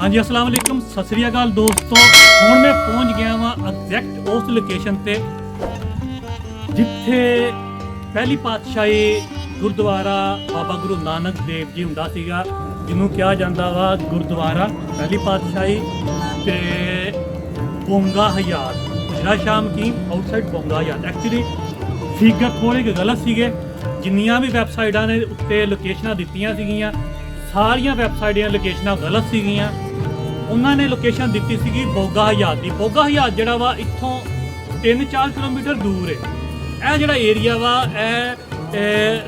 हाँ जी, अस्सलाम वालेकुम, सत श्री अकाल दोस्तों। हुण मैं पहुंच गया वा एग्जैक्ट उस लोकेशन ते जिथे पहली पातशाही गुरुद्वारा बाबा गुरु नानक देव जी हुंदा सीगा, जिन्हों कहा जाता वा गुरुद्वारा पहली पातशाही ते बोंगा हयात हुजरा शाह मकीम आउटसाइड बोंगा हयात। एक्चुअली फिगर थोड़े गलत सीगे, जिन्नियां भी वैबसाइटां ने उत्ते लोकेशनां दित्तियां सीगियां सारियां वैबसाइट लोकेशनां गलत सीगियां। उन्होंने लोकेशन दी सी बोगा हयात की। बोगा हयात जोड़ा वा इतों 3-4 किलोमीटर दूर है। यह जोड़ा एरिया वा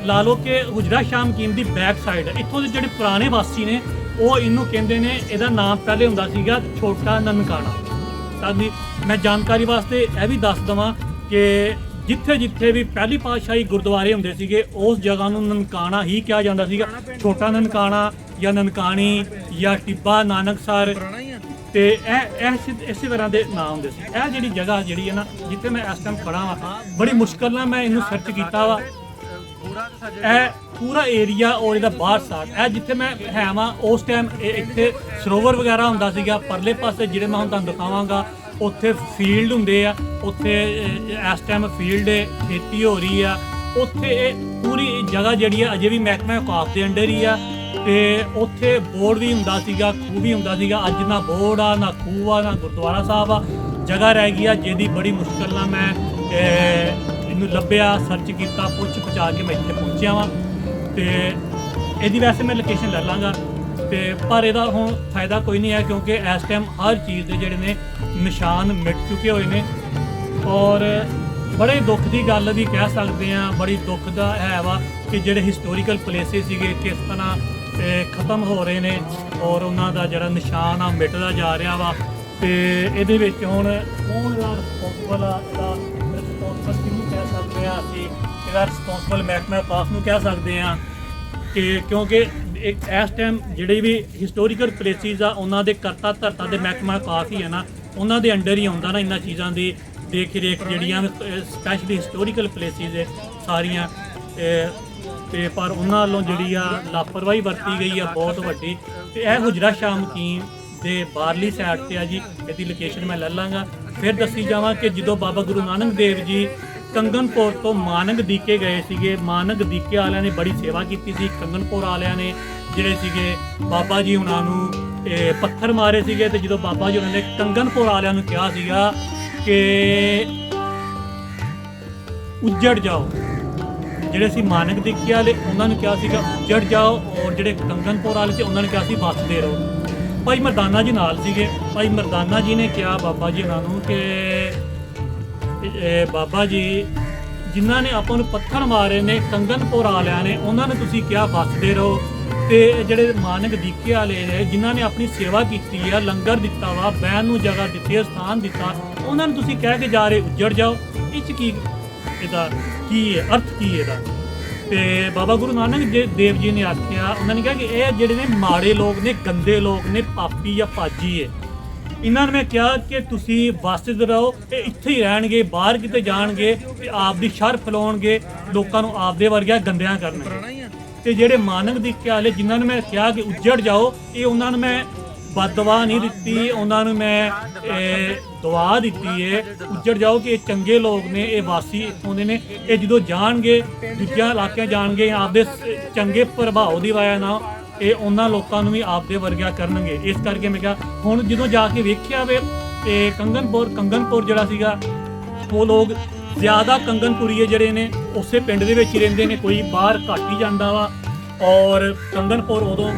ला लो कि हुजरा शाह मकीम की बैक साइड है। इतों के जोड़े पुराने वासी ने वो इनू कहते हैं, यदा नाम पहले होंदा सीगा छोटा ननकाना। ताकि मैं जानकारी वास्ते यह भी दस देवां कि जिथे जिथे भी पहली पातशाही गुरुद्वारे होंदे सीगे उस जगह नूं ननकाना ही कहा जाता सीगा। छोटा ननकाना या ननकानी या टिब्बा नानकसर ते इस तरह के नाम होंदे सी। यह जिहड़ी जगह जिहड़ी है ना जिथे मैं इस टाइम खड़ा वा, बड़ी मुश्किल नाल मैं इनू सर्च किया वा। पूरा एरिया और इहदा बाहर साथ है जिथे मैं है वा उस टाइम इत्थे सरोवर वगैरह होंदा सीगा। परले पासे जिहड़े मैं हुण तुहानूं दिखावांगा उत्थे फील्ड हुंदे आ, उत्थे इस टाइम फील्ड खेती हो रही है। उत्थे पूरी जगह जिहड़ी है अजे भी महकमा औकाफ के अंडर ही आ। ते उत्थे बोर्ड भी हुंदा सीगा, खूह भी हुंदा सीगा। अज ना बोर्ड आ ना खूह आ ना गुरुद्वारा साहब आ, जगह रह गई आ जिहदी बड़ी मुश्किल नाल मैं इनू लभ्या, सर्च किया, पुछ पचा के मैं इत्थे पहुंचिया वां। ते इहदी वैसे मैं लोकेशन ले लांगा ते पर इहदा हुण फायदा कोई नहीं है, क्योंकि इस टाइम हर चीज़ के जिहड़े ने निशान मिट चुके हुए ने। और बड़े दुख की गल भी कह सकते हैं, बड़ी दुख का है वा कि जिहड़े हिस्टोरीकल प्लेसिस सीगे किस तरह खत्म हो रहे हैं और उन्हों का जिहड़ा निशान आ मिटदा जा रहा वा। तो ये हुण कौन रिस्पोंसिबल आ, रिस्पोंसिबल किहनूं कह सकते हैं असीं, इसदा रिस्पोंसिबल महकमा औकाफ नूं कह सकते हैं कि क्योंकि एक इस टाइम जिहड़े भी हिस्टोरीकल प्लेसिस आ उन्हों के करता धरता के महकमा औकाफ ही है ना, उन्होंने अंडर ही आउंदा ना इन्हां चीज़ों की देख रेख जिहड़ियां स्पैशली हिस्टोरीकल प्लेसिस है सारियां। ते पर उन्होंने वालों जिहड़ी आ लापरवाही वरती गई है बहुत वड्डी। ते यह हुजरा शाह मकीम दे बाहरली साइड से आ जी। इसकी लोकेशन मैं ले लाँगा। फिर दसी जावां कि जदों बाबा गुरु नानक देव जी कंगनपुर तो मानक दीके गए सीगे, मानक दीके वालियां ने बड़ी सेवा की सी। कंगनपुर वालियां ने जिहड़े सीगे बाबा जी हुणां नूं पत्थर मारे सीगे। ते जदों बाबा जी हुणां ने कंगनपुर वालियां नूं कहा सीगा कि उजड़ जाओ, जिहड़े सी मानक दीके वाले उन्होंने कहा सीगा उजड़ जाओ, और जिहड़े कंगनपुर वाले से उन्होंने कहा सी बसदे रहो। भाई मरदाना जी नाल सीगे। भाई मरदाना जी ने कहा बाबा जी हुणां नूं कि बाबा जी जिन्हों ने आपां नूं पत्थर मारे ने कंगनपुर वालियां ने, उन्होंने तुसीं कहा बसदे रहो। तो जिहड़े मानक दीके वाले ने जिन्होंने अपनी सेवा की है, लंगर दिता वा, बैन नूं जगह दी है, स्थान दिता, उन्होंने तुसीं कह के जा रहे उजड़ जाओ। इस की इहदा की है अर्थ की है। तो बाबा गुरु नानक देव जी ने आख्या, उन्होंने कहा कि यह जिहड़े ने माड़े लोग ने, गंदे लोग ने, पापी या पाजी है, इन्होंने मैं कहा कि तुसी बसदे रहो, ये इत्थे ही रहणगे, बाहर किते जाणगे ते आपदी शर फैलाउणगे, लोकां नूं आपदे वर्गिया गंदियां करनगे। ते जिहड़े मानक दीके वाले जिन्होंने मैं कहा कि उजड़ जाओ, ये उन्होंने मैं बददुआ नहीं दी, उन्होंने मैं दुआ दी है उजड़ जाओ कि चंगे लोग ने, ये वासी इत्थों दे ने, ये जो जाणगे दूजे इलाके जाणगे आपदे चंगे प्रभाव की वजह ना ये उन्होंने लोगों भी आपदे वर्गिया करनगे। इस करके मैं कहा हुण जदों जाके वेखिया वे कंगनपुर जिहड़ा सीगा वो लोग ज़्यादा कंगनपुरीए जिहड़े ने उसे पिंड दे विच ही रहिंदे ने, कोई बाहर घट ही जांदा वा। और कंगनपुर उदों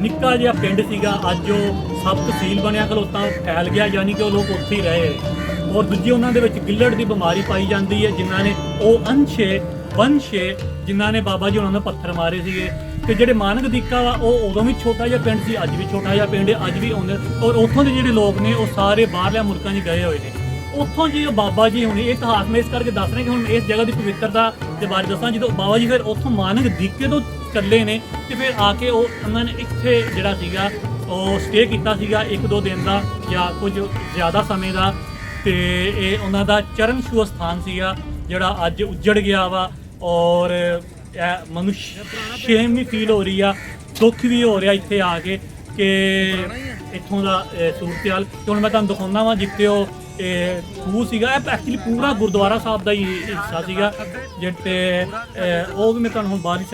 निक्का जिहा पिंड सीगा, अज वो सब तहसील बनिया खलोता फैल गया, यानी कि वो लोग उत्थे ही रहे। और दूजी उन्होंने विच गिल्लड़ की बीमारी पाई जाती है, जिन्होंने वो अंश वंश जिन्होंने बाबा जी उन्होंने पत्थर मारे सीगे। ते जिहड़े मानक दीका वा वो उदों भी छोटा जिहा पिंड सी, अज भी छोटा जिहा पिंड, अज भी आउंदे। और उत्थों के जिहड़े लोग ने वो सारे बाहरले मुल्कां 'च गए हुए हैं। उत्थों जी बाबा जी हुणे इतिहास में इस करके दस रहे कि हुण इस जगह की पवित्रता के बारे दसां। जो बाबा जी फिर उत्थों मानक दीके तो चले ने ते फिर आके उन्होंने इत्थे जिहड़ा सीगा वो स्टे किया सीगा 1-2 दिन का या कुछ ज़्यादा समय का। तो ये उन्हों का चरण छूह स्थान सीगा जिहड़ा अज उजड़ गया वा। और मनुष्य शेम भी फील हो रही आ, दुख भी हो रहा इत्थे आके ਕਿ ਇੱਥੋਂ ਦਾ ਸੂਰਤ-ਹਾਲ। ਤੇ ਹੁਣ ਮੈਂ ਤੁਹਾਨੂੰ ਦਿਖਾਉਂਦਾ ਵਾਂ ਜਿੱਥੇ ਉਹ ਖੂਹ ਸੀਗਾ। ਇਹ ਐਕਚੁਅਲੀ ਪੂਰਾ ਗੁਰਦੁਆਰਾ ਸਾਹਿਬ ਦਾ ਹੀ ਹਿੱਸਾ ਸੀਗਾ, ਜਿੱਥੇ ਉਹ ਵੀ ਮੈਂ ਤੁਹਾਨੂੰ ਹੁਣ ਬਾਹਰ ਹੀ